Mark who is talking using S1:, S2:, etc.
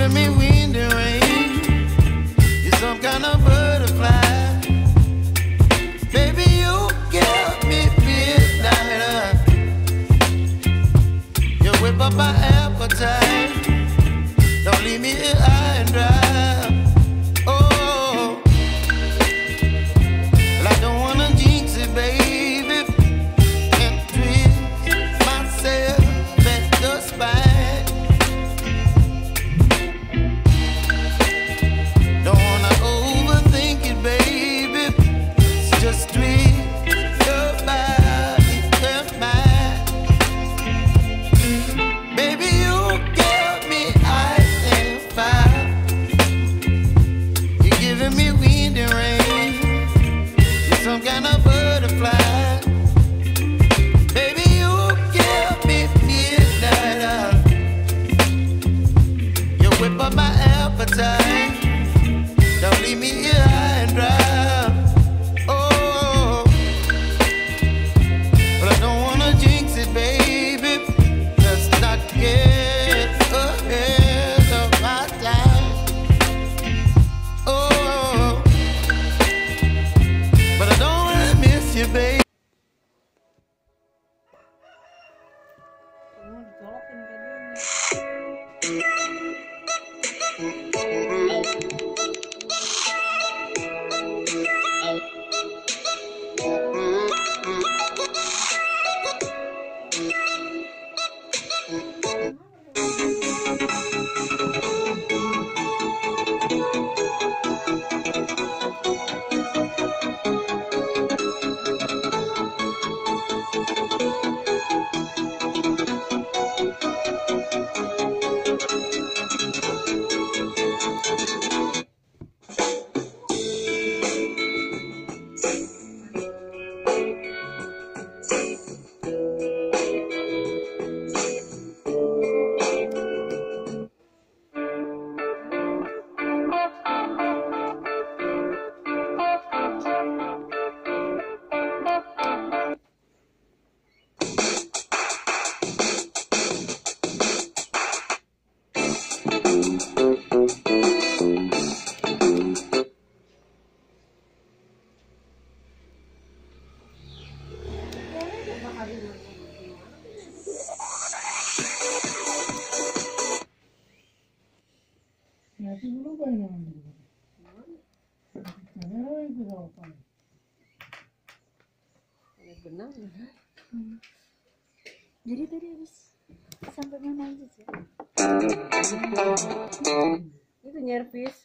S1: giving me wind and rain. You're some kind of butterfly. Baby, you give me midnight. You whip up my appetite. Don't leave me here high and dry. Oh, well, I don't wanna jinx it, baby, and twist myself at the spine. Don't wanna overthink it, baby. It's just twist your body and mine. Baby, you give me ice and fire. You're giving me wind and rain. You're some kind of butterfly. Baby, you give me midnight. You whip up my appetite. Don't leave me here high and dry. Oh, but I don't wanna jinx it, baby. Let's not get ahead of my time. Oh, but I don't wanna miss you, baby.
S2: Kamu ditolokin tadinya. Benar. Jadi tadi habis sampai mana aja sih? Itu nyervis.